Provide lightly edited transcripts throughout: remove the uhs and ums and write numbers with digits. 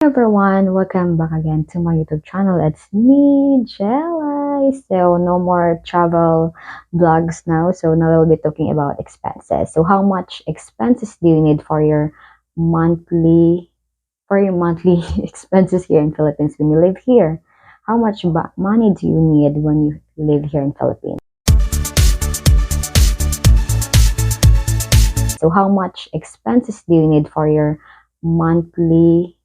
Everyone, welcome back again to my YouTube channel. It's me, Jelly. So no more travel vlogs now. So now we'll be talking about expenses. So how much expenses do you need for your monthly expenses here in Philippines when you live here? How much money do you need when you live here in Philippines? So how much expenses do you need monthly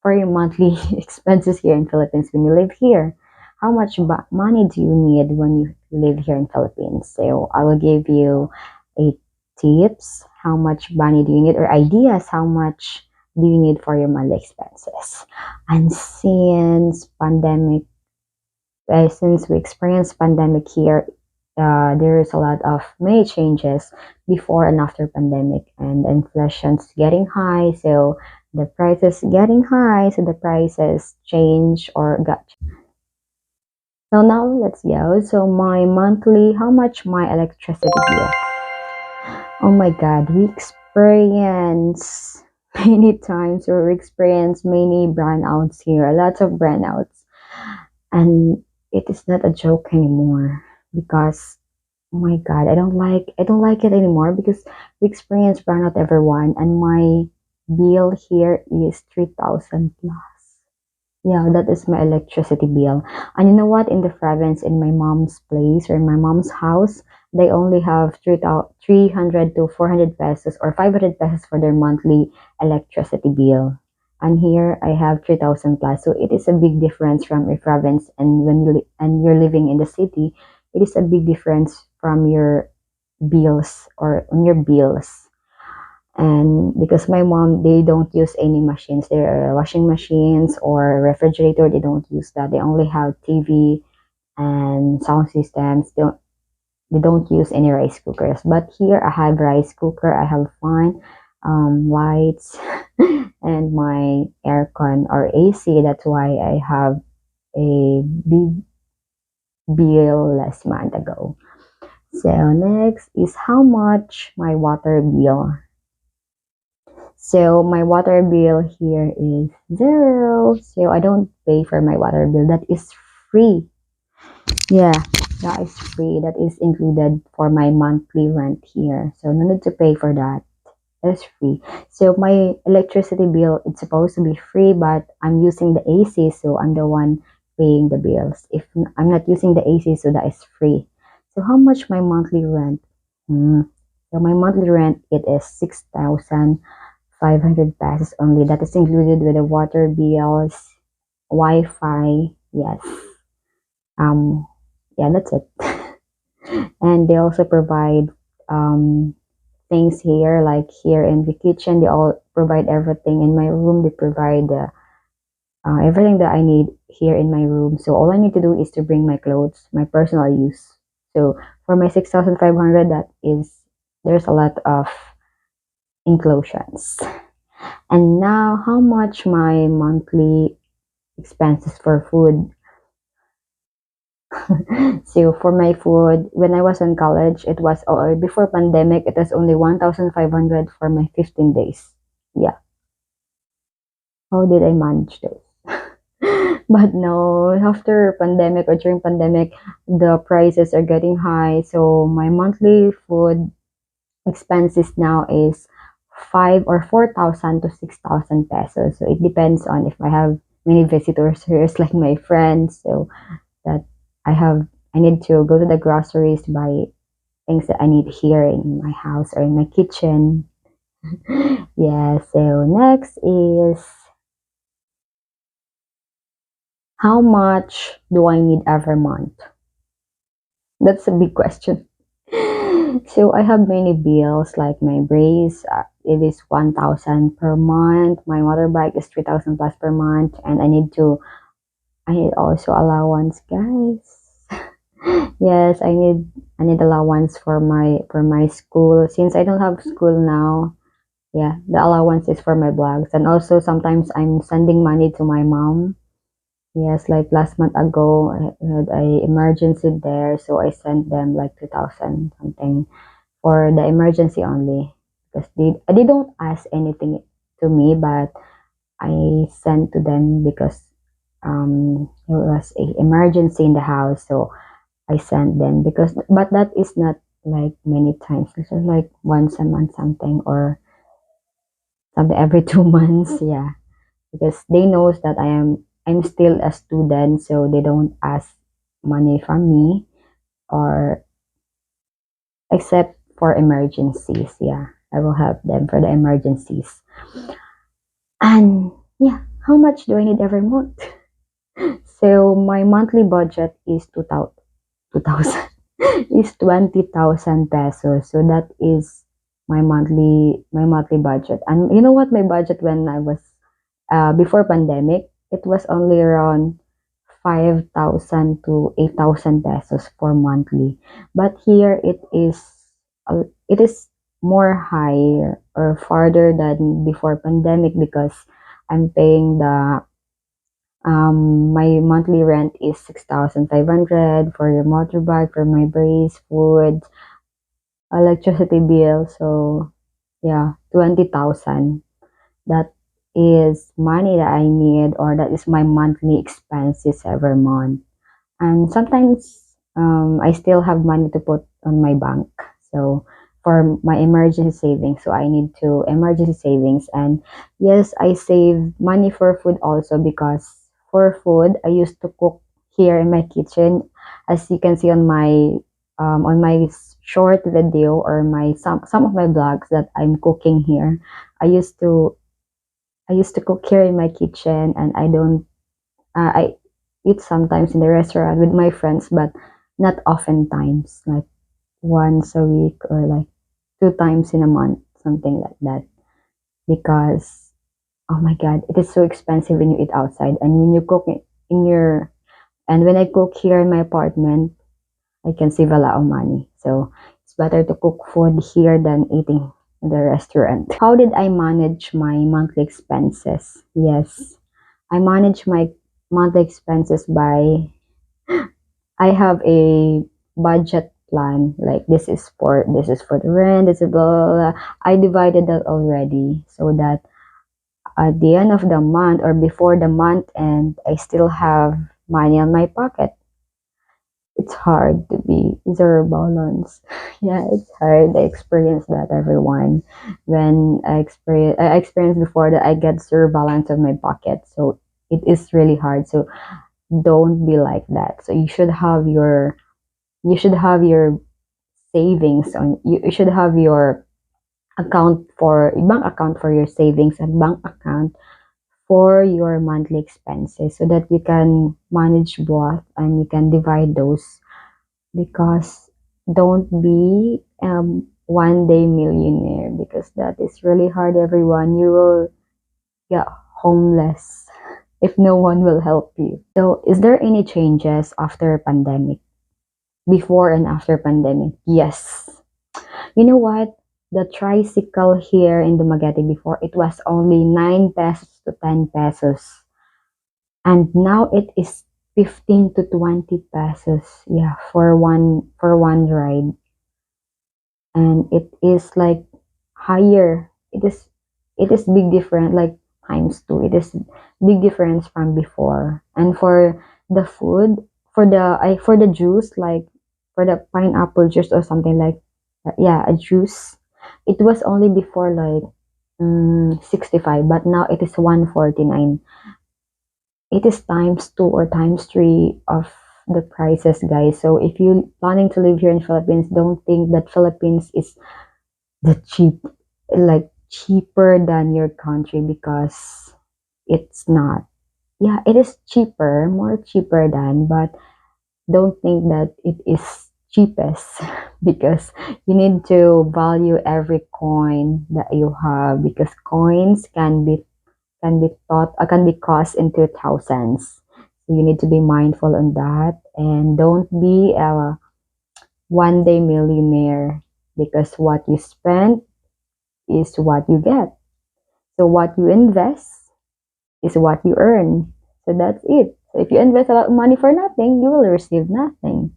for your monthly expenses here in Philippines when you live here? How much money do you need when you live here in Philippines? So I will give you a tips. How much money do you need, or ideas? How much do you need for your monthly expenses? And since we experienced pandemic here, there is a lot of many changes before and after pandemic, and inflation's getting high, so the prices getting high, so the prices change or got. So now let's go. So my monthly, how much my electricity bill? Oh my God, we experience many times, or we experience many brownouts here, lots of brownouts, and it is not a joke anymore because oh my God, I don't like it anymore because we experience brownout everyone, and my bill here is 3,000 plus. Yeah, that is my electricity bill. And you know what? In the province, in my mom's place or in my mom's house, they only have 300 to 400 pesos or 500 pesos for their monthly electricity bill. And here I have 3,000 plus. So it is a big difference from a province, and you're living in the city, it is a big difference from your bills or on your bills. And because my mom, they don't use any machines, their washing machines or refrigerator, they don't use that. They only have TV and sound systems. They don't use any rice cookers. But here I have rice cooker, I have fan, lights, and my aircon or AC. That's why I have a big bill last month ago. So next is how much my water bill. So my water bill here is zero. So I don't pay for my water bill. That is free. Yeah, that is free. That is included for my monthly rent here. So no need to pay for that. That's free. So my electricity bill, it's supposed to be free, but I'm using the AC, so I'm the one paying the bills. If I'm not using the AC, so that is free. So how much my monthly rent? So my monthly rent, it is 6,500 pesos only. That is included with the water bills, Wi-Fi. Yes. Um. Yeah, that's it. And they also provide things here, like here in the kitchen, they all provide everything. In my room, they provide everything that I need here in my room. So all I need to do is to bring my clothes, my personal use. So for my 6,500, that is, there's a lot of inclusions. And now, how much my monthly expenses for food? So for my food, when I was in college, it was, or before pandemic, it was only 1,500 for my 15 days. Yeah. How did I manage those? But no, after pandemic or during pandemic, the prices are getting high. So my monthly food expenses now is 5 or 4,000 to 6,000 pesos. So it depends on if I have many visitors here, like my friends. So that I need to go to the groceries to buy things that I need here in my house or in my kitchen. Yeah, so next is how much do I need every month? That's a big question. So I have many bills like my brace, it is 1,000 per month. My motorbike is 3,000 plus per month, and I need also allowance, guys. Yes, I need allowance for my school since I don't have school now. Yeah, the allowance is for my blogs, and also sometimes I'm sending money to my mom. Yes, like last month ago, I had a emergency there, so I sent them like 2,000 something for the emergency only because they don't ask anything to me, but I sent to them because there was a emergency in the house, so I sent them because, but that is not like many times. It's just like once a month something, or something every 2 months. Yeah, because they knows that I'm still a student, so they don't ask money from me, or except for emergencies. Yeah, I will help them for the emergencies. And yeah, how much do I need every month? So my monthly budget is 2,000 is 20,000 pesos. So that is my monthly budget. And you know what, my budget when I was before pandemic, it was only around 5,000 to 8,000 pesos for monthly. But here it is more higher or farther than before pandemic, because I'm paying the my monthly rent is 6,500 for the motorbike, for my brace, food, electricity bill. So yeah, 20,000. That is money that I need, or that is my monthly expenses every month. And sometimes I still have money to put on my bank. So for my emergency savings, so I need to emergency savings. And yes, I save money for food also, because for food I used to cook here in my kitchen, as you can see on my short video, or my some of my vlogs that I'm cooking here. I used to I used to cook here in my kitchen, and I eat sometimes in the restaurant with my friends, but not often times, like once a week, or like 2 times in a month, something like that. Because oh my god, it is so expensive when you eat outside, and when you cook it in your and when I cook here in my apartment, I can save a lot of money. So it's better to cook food here than eating in the restaurant. How did I manage my monthly expenses? Yes, I manage my monthly expenses by, I have a budget plan. Like this is for the rent, this is blah, blah, blah. I divided that already, so that at the end of the month, or before the month end, I still have money on my pocket. It's hard to be zero balance. Yeah, it's hard. I experienced that, everyone. When I experienced before that I get zero balance of my pocket. So it is really hard. So don't be like that. So you should have your savings on, you should have your bank account for your savings, and bank account for your monthly expenses, so that you can manage both and you can divide those. Because don't be one day millionaire, because that is really hard, everyone. You will get homeless if no one will help you. So is there any changes after pandemic, before and after pandemic? Yes. You know what? The tricycle here in Dumaguete before, it was only 9 pesos to 10 pesos. And now it is 15 to 20 pesos. Yeah, for one ride. And it is like higher. It is big different, like times two. It is big difference from before. And for the food, for the juice, like for the pineapple juice or something like that, yeah, a juice, it was only before like 65, but now it is 149. It is times two or times three of the prices, guys. So if you planning to live here in Philippines, don't think that Philippines is the cheaper than your country, because it's not. Yeah, it is cheaper, more cheaper than, but don't think that it is cheapest, because you need to value every coin that you have, because coins can be cost into thousands. So you need to be mindful on that, and don't be a one day millionaire, because what you spend is what you get. So what you invest is what you earn. So that's it. So if you invest a lot of money for nothing, you will receive nothing.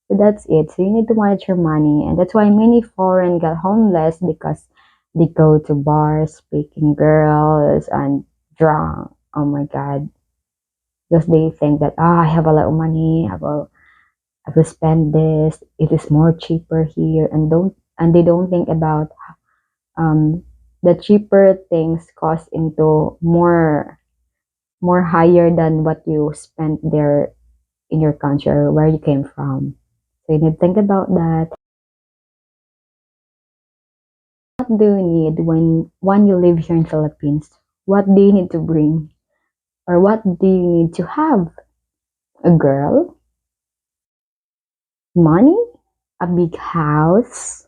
So that's it. So you need to manage your money. And that's why many foreign got homeless, because they go to bars, picking girls, and drunk. Oh my god, because they think that I have a lot of money, I will spend this. It is more cheaper here, and they don't think about um the cheaper things cost into more higher than what you spent there in your country or where you came from. So you need to think about that. What do you need when you live here in Philippines? What do you need to bring? Or what do you need to have? A girl? Money? A big house?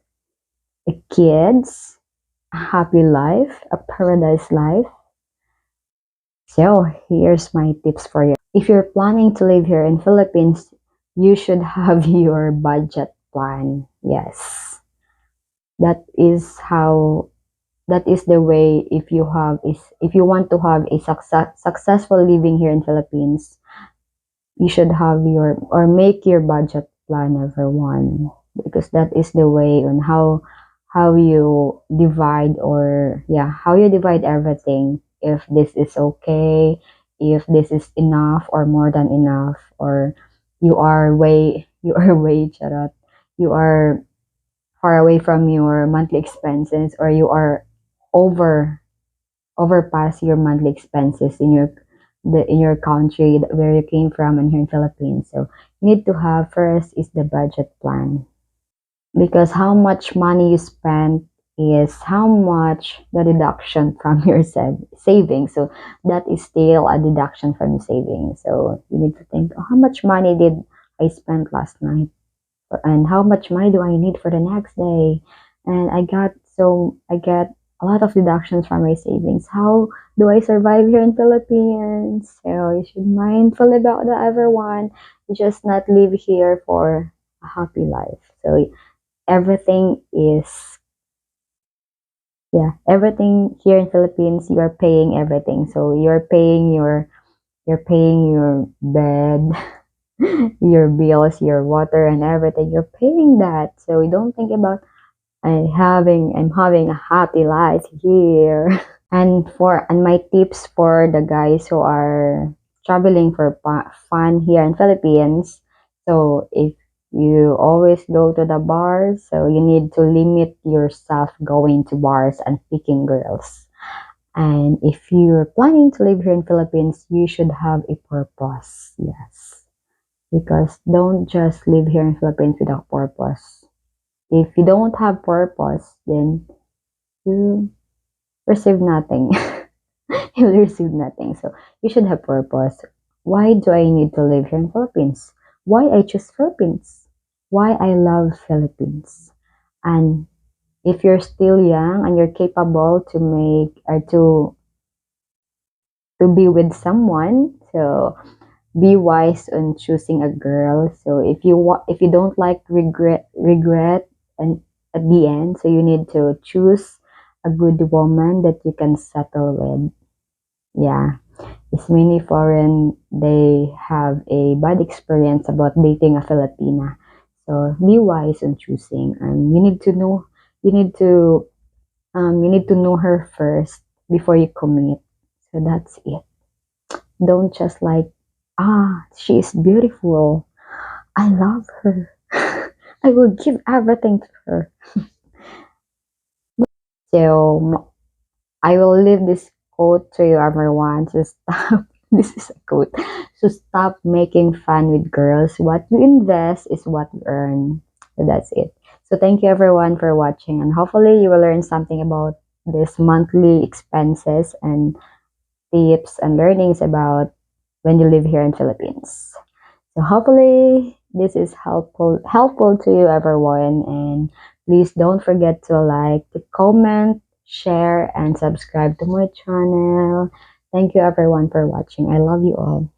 A kids? A happy life? A paradise life? So here's my tips for you. If you're planning to live here in Philippines, you should have your budget plan. Yes. That is how that is the way if you want to have a successful living here in Philippines, you should have your or make your budget plan, everyone, because that is the way on how you divide or yeah how you divide everything, if this is okay, if this is enough or more than enough, or you are way charot, you are far away from your monthly expenses, or you are over overpass your monthly expenses in your country where you came from and here in Philippines. So you need to have first is the budget plan, because how much money you spend is how much the deduction from your savings. So that is still a deduction from your savings. So you need to think, oh, how much money did I spend last night? And how much money do I need for the next day? And I get a lot of deductions from my savings. How do I survive here in Philippines? So you should mindful about that, everyone. You just not live here for a happy life. So everything is everything here in Philippines, you are paying everything. So you're paying your bed, your bills, your water and everything. You're paying that. So you don't think about I'm having a happy life here. And my tips for the guys who are traveling for fun here in Philippines. So if you always go to the bars, so you need to limit yourself going to bars and picking girls. And if you're planning to live here in Philippines, you should have a purpose. Yes. Because don't just live here in Philippines without purpose. If you don't have purpose, then you receive nothing. You'll receive nothing. So you should have purpose. Why do I need to live here in Philippines? Why I choose Philippines? Why I love Philippines? And if you're still young and you're capable to make or to be with someone, so be wise on choosing a girl. So if you don't like regret and at the end, so you need to choose a good woman that you can settle with. Yeah, it's many foreign, they have a bad experience about dating a Filipina. So be wise in choosing, and you need to you need to know her first before you commit. So that's it. Don't just like, she is beautiful, I love her, I will give everything to her. So I will leave this quote to you, everyone. So stop. This is a quote. So stop making fun with girls. What you invest is what you earn. So that's it. So thank you, everyone, for watching, and hopefully you will learn something about this monthly expenses and tips and learnings about when you live here in Philippines. So hopefully this is helpful to you, everyone, and please don't forget to like, to comment, share, and subscribe to my channel. Thank you, everyone, for watching. I love you all.